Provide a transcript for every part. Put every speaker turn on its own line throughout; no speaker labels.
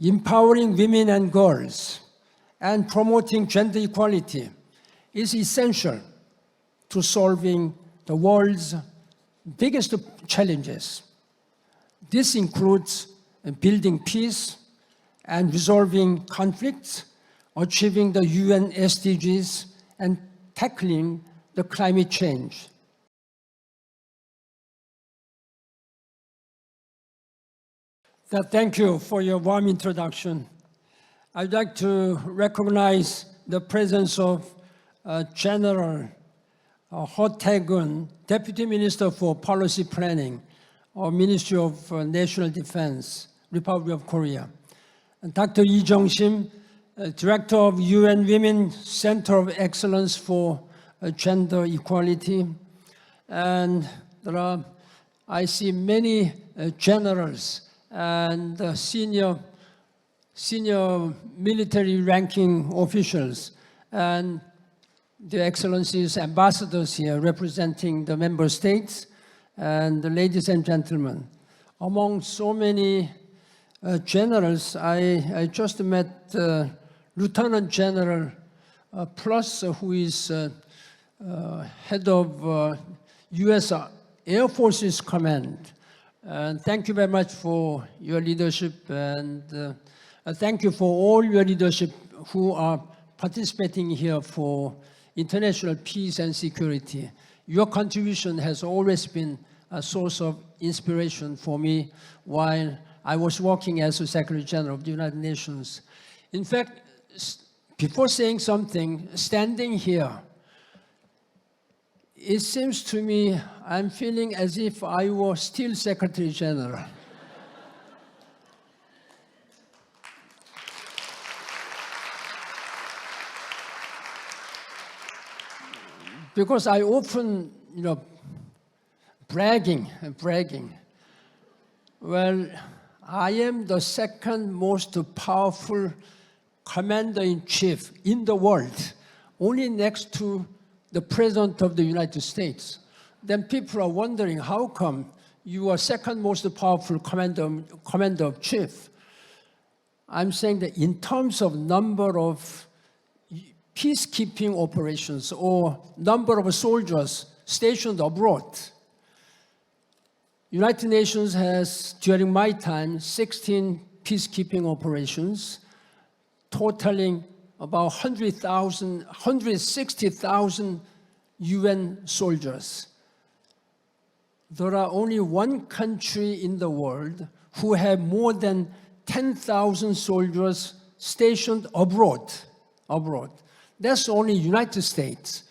Empowering women and girls and promoting gender equality is essential to solving the world's biggest challenges. This includes building peace and resolving conflicts, achieving the UN SDGs, and tackling the climate change. Thank you for your warm introduction. I'd like to recognize the presence of General Ho Tae-gun, Deputy Minister for Policy Planning, Ministry of National Defense, Republic of Korea. And Dr. Lee Jung-sim, Director of UN Women Center of Excellence for Gender Equality. And I see many generals and senior military ranking officials and the excellencies, ambassadors here representing the member states, and the ladies and gentlemen. Among so many generals, I just met Lieutenant General Plus, who is head of US Air Forces Command. And thank you very much for your leadership, and thank you for all your leadership who are participating here for international peace and security. Your contribution has always been a source of inspiration for me while I was working as a Secretary General of the United Nations. In fact, before saying something, standing here, it seems to me I'm feeling as if I were still Secretary General. Because I often, bragging. Well, I am the second most powerful commander-in-chief in the world, only next to the President of the United States. Then people are wondering, how come you are second most powerful commander-in-chief? I'm saying that in terms of number of peacekeeping operations or number of soldiers stationed abroad, United Nations has, during my time, 16 peacekeeping operations, totaling about 160,000 UN soldiers. There are only one country in the world who have more than 10,000 soldiers stationed abroad. That's only United States.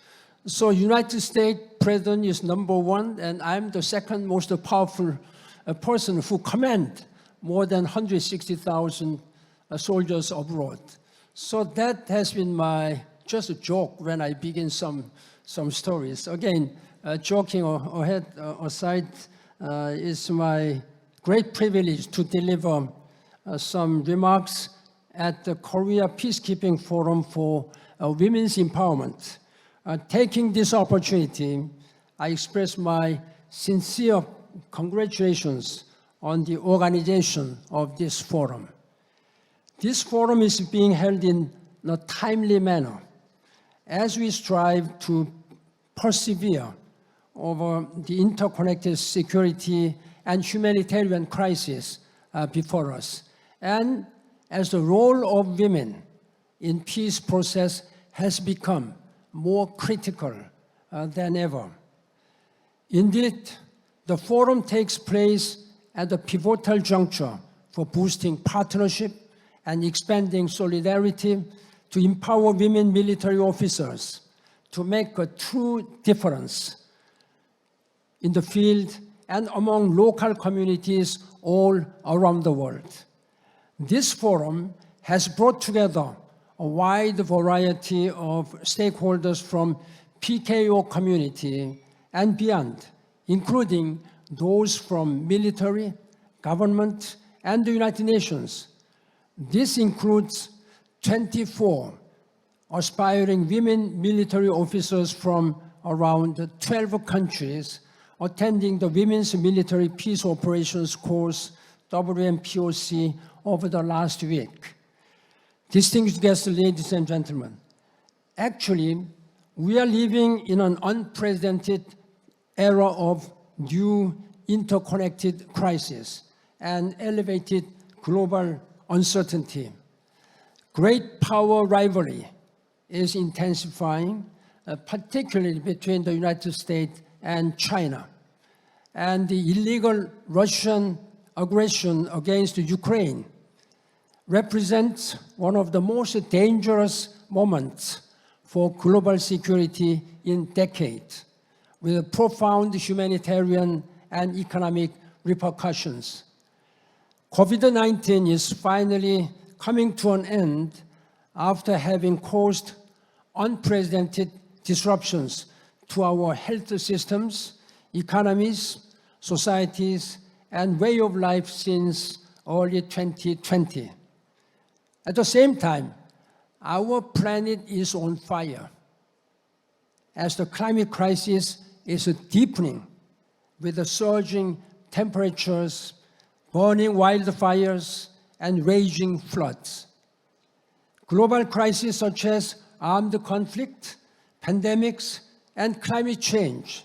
So United States President is number one, and I'm the second most powerful person who command more than 160,000 soldiers abroad. So that has been just a joke when I begin some stories. Again, joking aside, it's my great privilege to deliver some remarks at the Korea Peacekeeping Forum for Women's Empowerment. Taking this opportunity, I express my sincere congratulations on the organization of this forum. This forum is being held in a timely manner as we strive to persevere over the interconnected security and humanitarian crisis before us, and as the role of women in peace process has become more critical than ever. Indeed, the forum takes place at a pivotal juncture for boosting partnership and expanding solidarity to empower women military officers to make a true difference in the field and among local communities all around the world. This forum has brought together a wide variety of stakeholders from PKO community and beyond, including those from military, government, and the United Nations. This includes 24 aspiring women military officers from around 12 countries attending the Women's Military Peace Operations course WMPOC over the last week. Distinguished guests, ladies and gentlemen, actually, we are living in an unprecedented era of new interconnected crisis and elevated global uncertainty. Great power rivalry is intensifying, particularly between the United States and China. And the illegal Russian aggression against Ukraine represents one of the most dangerous moments for global security in decades, with profound humanitarian and economic repercussions. COVID-19 is finally coming to an end after having caused unprecedented disruptions to our health systems, economies, societies, and way of life since early 2020. At the same time, our planet is on fire as the climate crisis is deepening with the surging temperatures, burning wildfires, and raging floods. Global crises such as armed conflict, pandemics, and climate change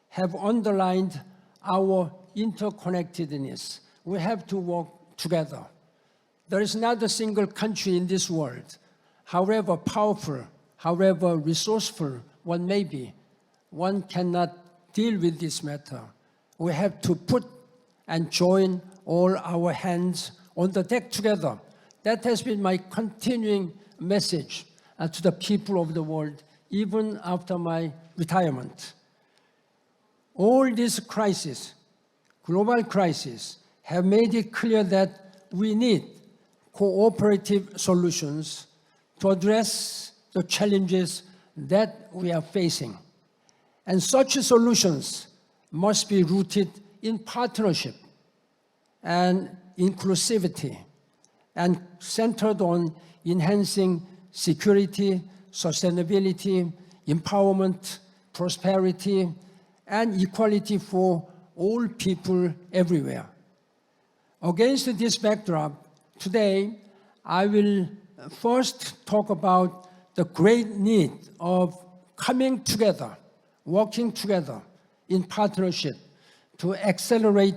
have underlined our interconnectedness. We have to work together. There is not a single country in this world, however powerful, however resourceful one may be, one cannot deal with this matter. We have to put and join all our hands on the deck together. That has been my continuing message to the people of the world, even after my retirement. All these crises, global crises, have made it clear that we need cooperative solutions to address the challenges that we are facing. And such solutions must be rooted in partnership and inclusivity and centered on enhancing security, sustainability, empowerment, prosperity, and equality for all people everywhere. Against this backdrop, today I will first talk about the great need of coming together, working together in partnership to accelerate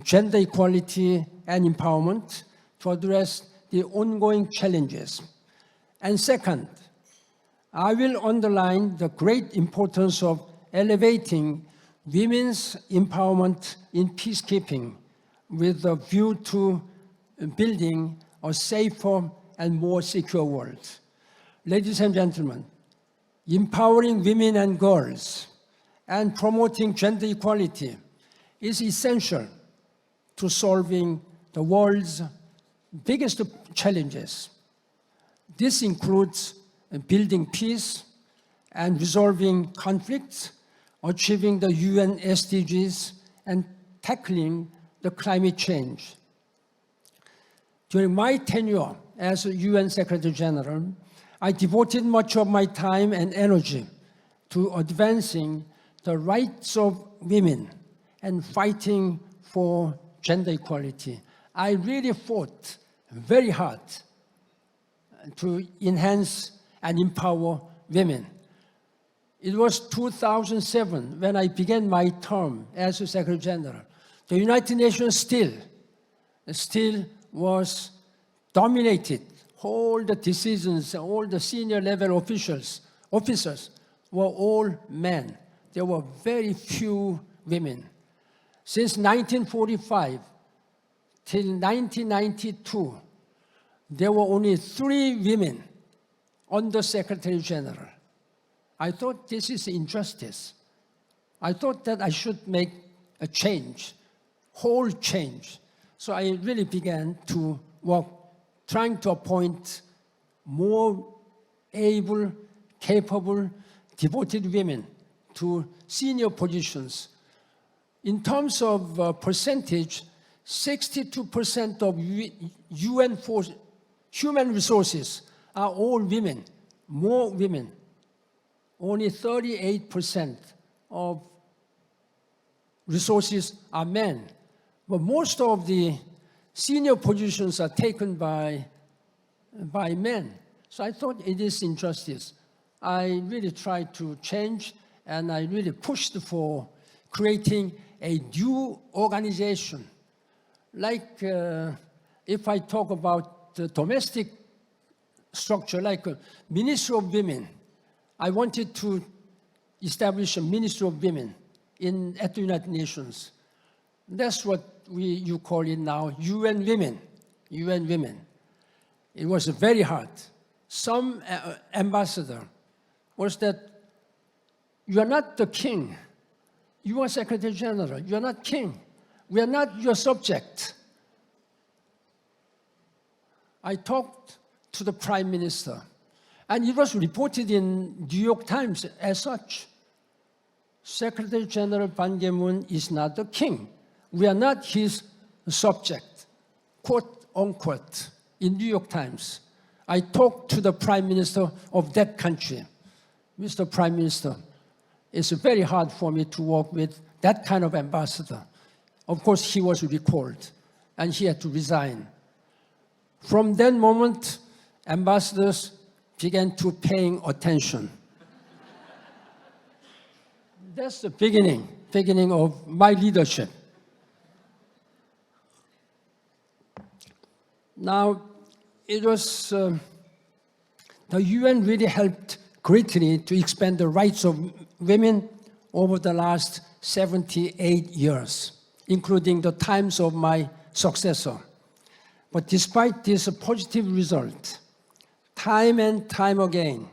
gender equality and empowerment to address the ongoing challenges. And second, I will underline the great importance of elevating women's empowerment in peacekeeping with a view to building a safer and more secure world. Ladies and gentlemen, empowering women and girls and promoting gender equality is essential to solving the world's biggest challenges. This includes building peace and resolving conflicts, achieving the UN SDGs, and tackling the climate change. During my tenure as UN Secretary General, I devoted much of my time and energy to advancing the rights of women and fighting for gender equality. I really fought very hard to enhance and empower women. It was 2007 when I began my term as Secretary General. The United Nations still was dominated. All the decisions, all the senior level officers were all men. There were very few women. Since 1945 till 1992, there were only 3 women under Secretary General. I thought this is injustice. I thought that I should make a change, whole change. So I really began to work, trying to appoint more able, capable, devoted women to senior positions. In terms of percentage, 62% of UN human resources are all women, more women. Only 38% of resources are men. But most of the senior positions are taken by men. So I thought it is injustice. I really tried to change, and I really pushed for creating a new organization. Like if I talk about the domestic structure, like a Ministry of Women, I wanted to establish a Ministry of Women at the United Nations. That's what you call it now, UN Women, UN Women. It was very hard. Some ambassador was that you are not the king. You are Secretary General. You are not king. We are not your subject. I talked to the Prime Minister, and it was reported in New York Times as such. Secretary General Ban Ki-moon is not the king. We are not his subject, quote unquote, in New York Times. I talked to the Prime Minister of that country. Mr. Prime Minister, it's very hard for me to work with that kind of ambassador. Of course, he was recalled, and he had to resign. From that moment, ambassadors began to paying attention. That's the beginning of my leadership. Now, it was, the UN really helped greatly to expand the rights of women over the last 78 years, including the times of my successor. But despite this positive result, time and time again,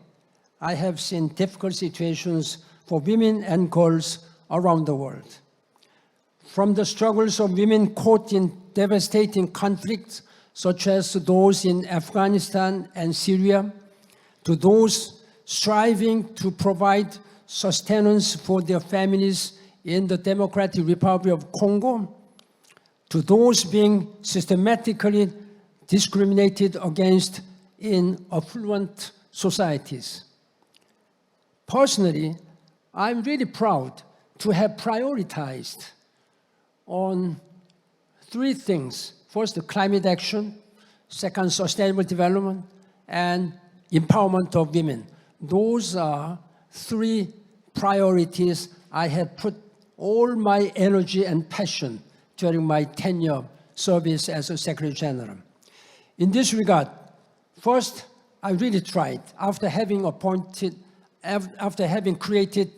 I have seen difficult situations for women and girls around the world. From the struggles of women caught in devastating conflicts, such as those in Afghanistan and Syria, to those striving to provide sustenance for their families in the Democratic Republic of Congo, to those being systematically discriminated against in affluent societies. Personally, I'm really proud to have prioritized on three things. First, the climate action. Second, sustainable development. And empowerment of women. Those are three priorities I have put all my energy and passion during my tenure service as a Secretary General. In this regard, first, I really tried, after having created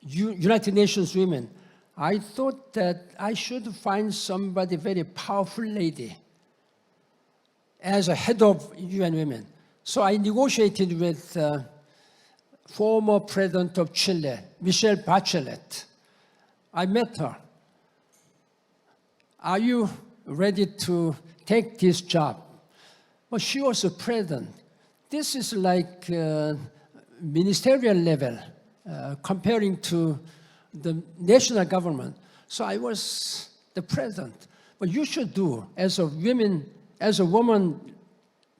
United Nations Women, I thought that I should find somebody very powerful lady as a head of UN Women. So I negotiated with former President of Chile, Michelle Bachelet. I met her. Are you ready to take this job? Well, she was a president. This is like ministerial level comparing to the national government. So I was the president. But you should do, as a woman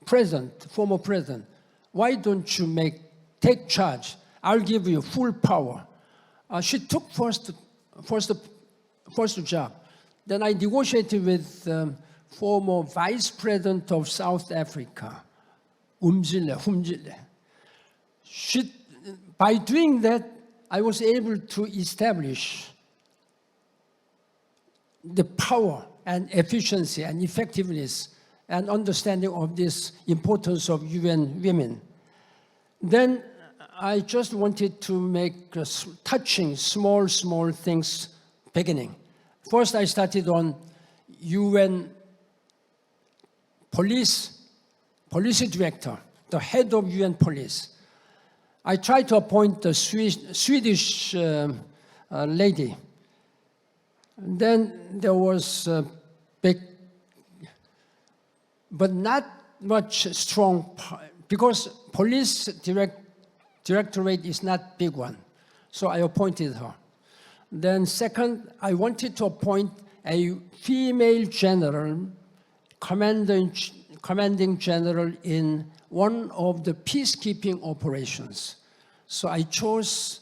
president, former president, why don't you take charge? I'll give you full power. She took first job. Then I negotiated with former vice president of South Africa, Humzile. By doing that, I was able to establish the power and efficiency and effectiveness and understanding of this importance of UN Women. Then I just wanted to make touching small things beginning. First, I started on UN policy director, the head of UN police. I tried to appoint a Swedish lady. Then there was a big, but not much strong, because police directorate is not big one. So I appointed her. Then second, I wanted to appoint a female general, commanding general in one of the peacekeeping operations. So I chose,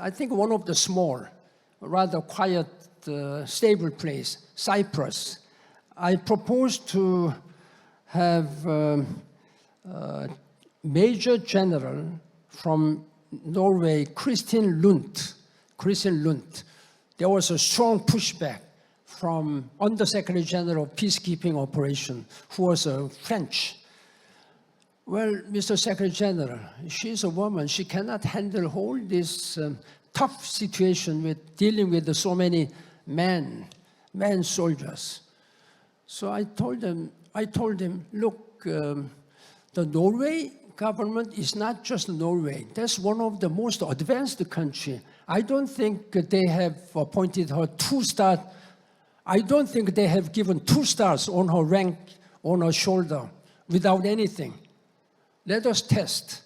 I think, one of the small, rather quiet, stable place, Cyprus. I propose to have Major General from Norway, Kristin Lund. There was a strong pushback from Undersecretary General of Peacekeeping Operation, who was a French. Well, Mr. Secretary General, she's a woman. She cannot handle all this tough situation with dealing with so many men soldiers. So I told him, look, the Norway government is not just Norway. That's one of the most advanced countries. I don't think they have appointed her 2-star. I don't think they have given 2 stars on her rank, on her shoulder, without anything. Let us test.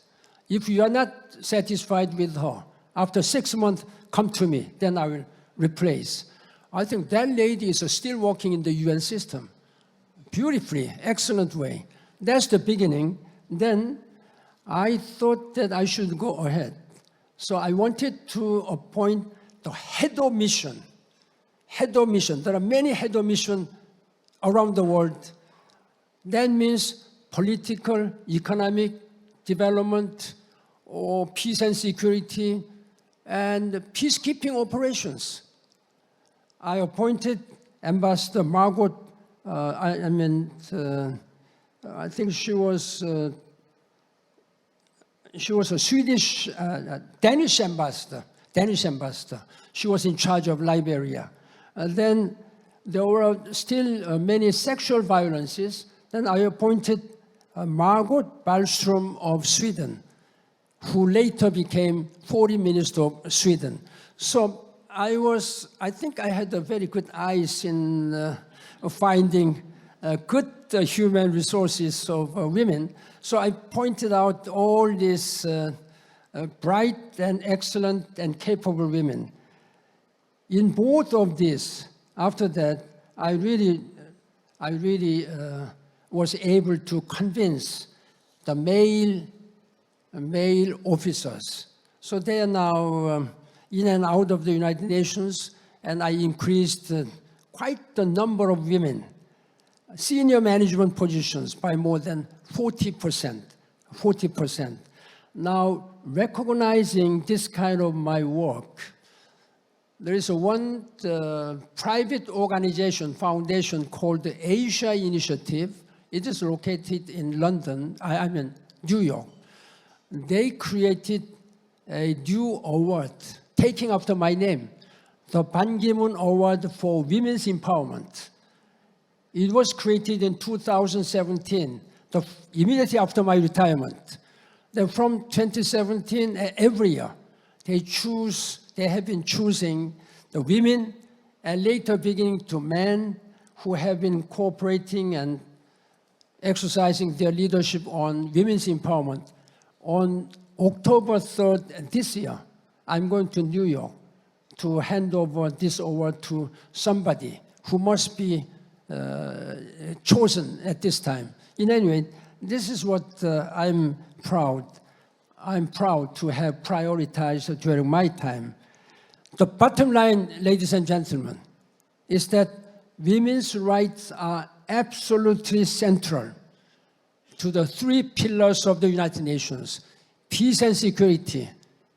If you are not satisfied with her, after 6 months, come to me, then I will replace. I think that lady is still working in the UN system. Beautifully, excellent way. That's the beginning. Then I thought that I should go ahead. So I wanted to appoint the head of mission. Head of mission. There are many head of mission around the world. That means political, economic development, or peace and security, and peacekeeping operations. I appointed Ambassador Margot. I think she was a Swedish, Danish ambassador. She was in charge of Liberia. Then there were still many sexual violences. Then I appointed Margot Wallström of Sweden, who later became Foreign Minister of Sweden. So I think I had a very good eyes in finding good human resources of women. So I pointed out all these bright and excellent and capable women. In both of these, after that, I really was able to convince the male officers. So they are now in and out of the United Nations, and I increased quite the number of women, senior management positions by more than 40%. Now, recognizing this kind of my work, there is one private organization, foundation called the Asia Initiative. It is located in London, New York. They created a new award, taking after my name, the Ban Ki-moon Award for Women's Empowerment. It was created in 2017, immediately after my retirement. Then from 2017, every year, they have been choosing the women, and later beginning to men who have been cooperating and exercising their leadership on women's empowerment. On October 3rd this year, I'm going to New York to hand over this award to somebody who must be chosen at this time. In any way, this is what I'm proud to have prioritized during my time. The bottom line, ladies and gentlemen, is that women's rights are absolutely central to the 3 pillars of the United Nations: peace and security,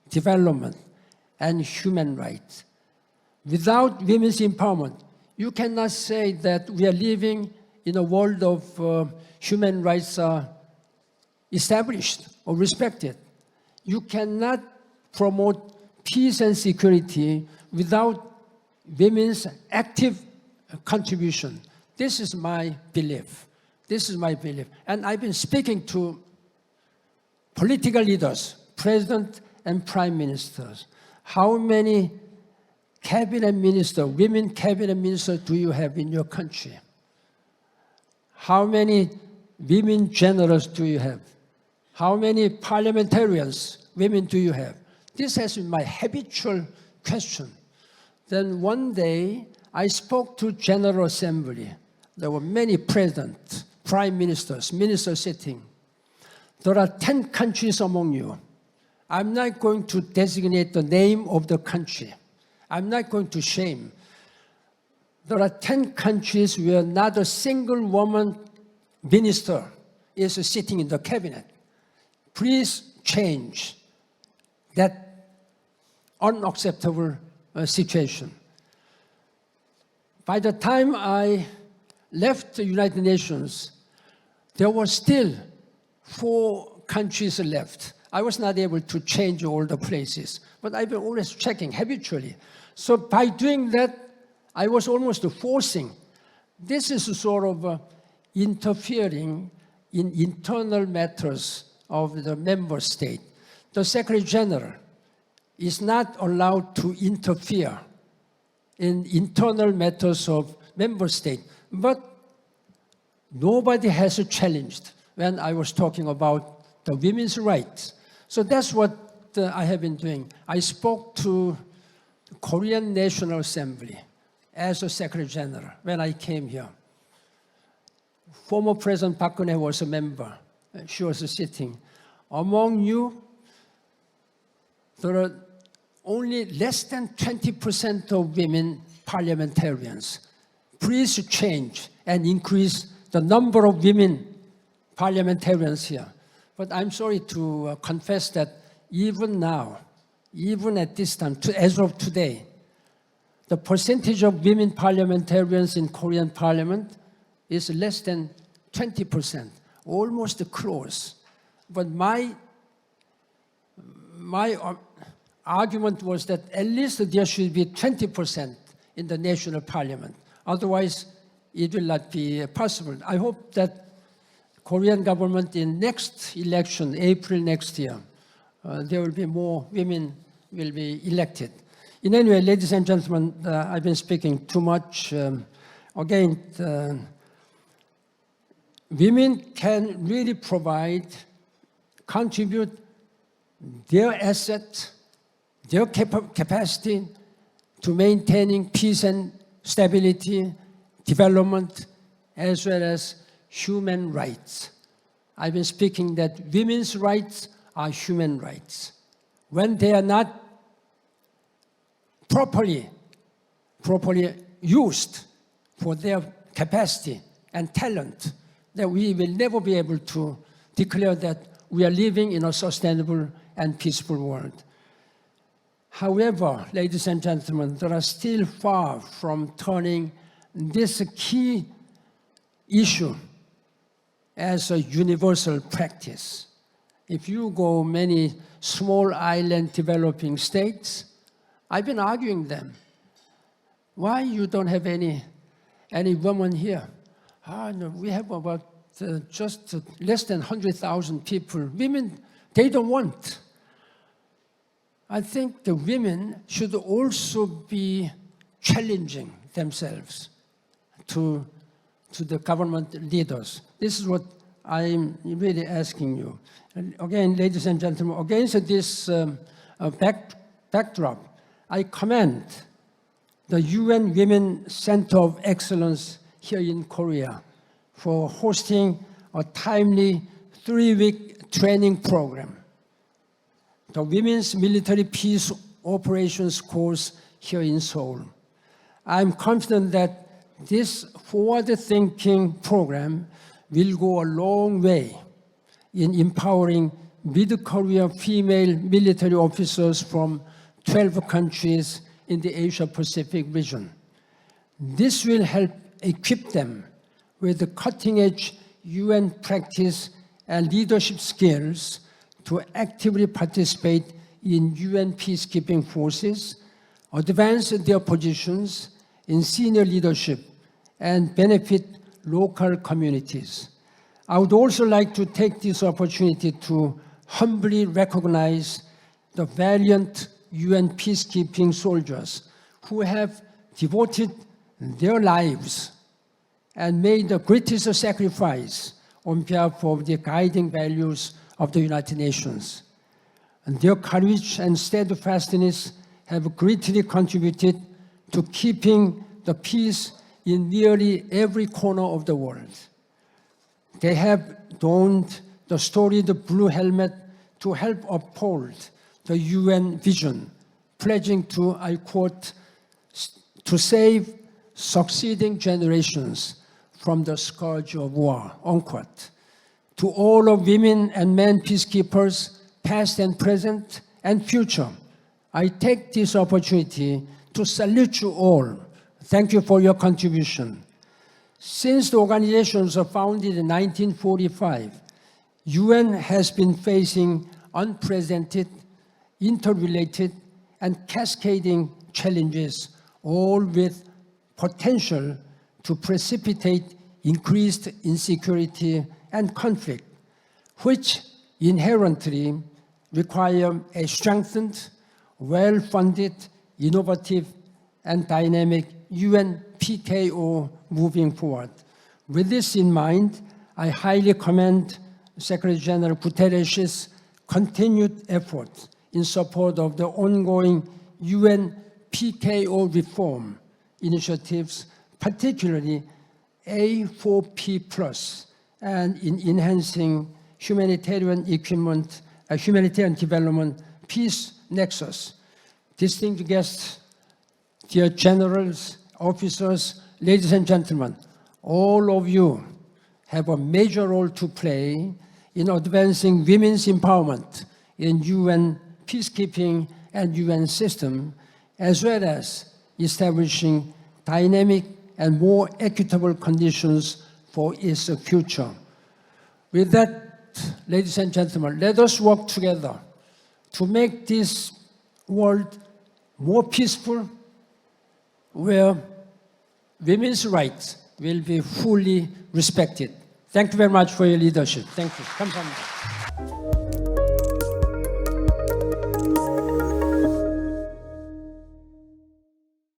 development, and human rights. Without women's empowerment, you cannot say that we are living in a world of human rights are established or respected. You cannot promote peace and security without women's active contribution. This is my belief. And I've been speaking to political leaders, president and prime ministers. How many cabinet ministers, women cabinet ministers do you have in your country? How many women generals do you have? How many parliamentarians, women, do you have? This has been my habitual question. Then one day, I spoke to General Assembly. There were many presidents, prime ministers, ministers sitting. There are 10 countries among you. I'm not going to designate the name of the country. I'm not going to shame. there are 10 countries where not a single woman minister is sitting in the cabinet. Please change that unacceptable situation. By the time I left the United Nations, there were still 4 countries left. I was not able to change all the places, but I've been always checking habitually. So by doing that, I was almost forcing. This is sort of interfering in internal matters of the member state. The Secretary General is not allowed to interfere in internal matters of member state. But nobody has challenged when I was talking about the women's rights. So that's what I have been doing. I spoke to the Korean National Assembly as a Secretary General when I came here. Former President Park Geun-hye was a member. She was sitting. Among you, there are only less than 20% of women parliamentarians. Please change and increase the number of women parliamentarians here. But I'm sorry to confess that even now, even at this time, as of today, the percentage of women parliamentarians in Korean parliament is less than 20%, almost close. But my argument was that at least there should be 20% in the national parliament. Otherwise, it will not be possible. I hope that Korean government in next election, April next year, there will be more women will be elected. In any way, ladies and gentlemen, I've been speaking too much. Again, women can really contribute their assets, their capacity to maintaining peace and stability, development, as well as human rights. I've been speaking that women's rights are human rights. When they are not properly used for their capacity and talent, that we will never be able to declare that we are living in a sustainable and peaceful world. However, ladies and gentlemen, there are still far from turning this key issue as a universal practice. If you go many small island developing states, I've been arguing them. Why you don't have any women here? No, we have about just less than 100,000 people. Women, they don't want. I think the women should also be challenging themselves to the government leaders. This is what I'm really asking you. And again, ladies and gentlemen, against this backdrop, I commend the UN Women Center of Excellence here in Korea for hosting a timely 3-week training program, the Women's Military Peace Operations course here in Seoul. I'm confident that this forward-thinking program will go a long way in empowering mid-career female military officers from 12 countries in the Asia-Pacific region. This will help equip them with the cutting-edge UN practice and leadership skills to actively participate in UN peacekeeping forces, advance their positions in senior leadership, and benefit local communities. I would also like to take this opportunity to humbly recognize the valiant UN peacekeeping soldiers who have devoted their lives and made the greatest sacrifice on behalf of the guiding values of the United Nations. And their courage and steadfastness have greatly contributed to keeping the peace in nearly every corner of the world. They have donned the storied blue helmet to help uphold the UN vision, pledging to, I quote, to save succeeding generations from the scourge of war, unquote. To all of women and men peacekeepers, past and present and future, I take this opportunity to salute you all. Thank you for your contribution. Since the organization was founded in 1945, UN has been facing unprecedented, interrelated, and cascading challenges, all with potential to precipitate increased insecurity and conflict, which inherently require a strengthened, well-funded, innovative, and dynamic UN PKO moving forward. With this in mind, I highly commend Secretary General Guterres' continued efforts in support of the ongoing UN PKO reform initiatives, particularly A4P+, and in enhancing humanitarian equipment, humanitarian development, peace nexus. Distinguished guests, dear generals, officers, ladies and gentlemen, all of you have a major role to play in advancing women's empowerment in UN peacekeeping and UN system, as well as establishing dynamic and more equitable conditions for its future. With that, ladies and gentlemen, let us work together to make this world more peaceful, where women's rights will be fully respected. Thank you very much for your leadership. Thank you. 감사합니다.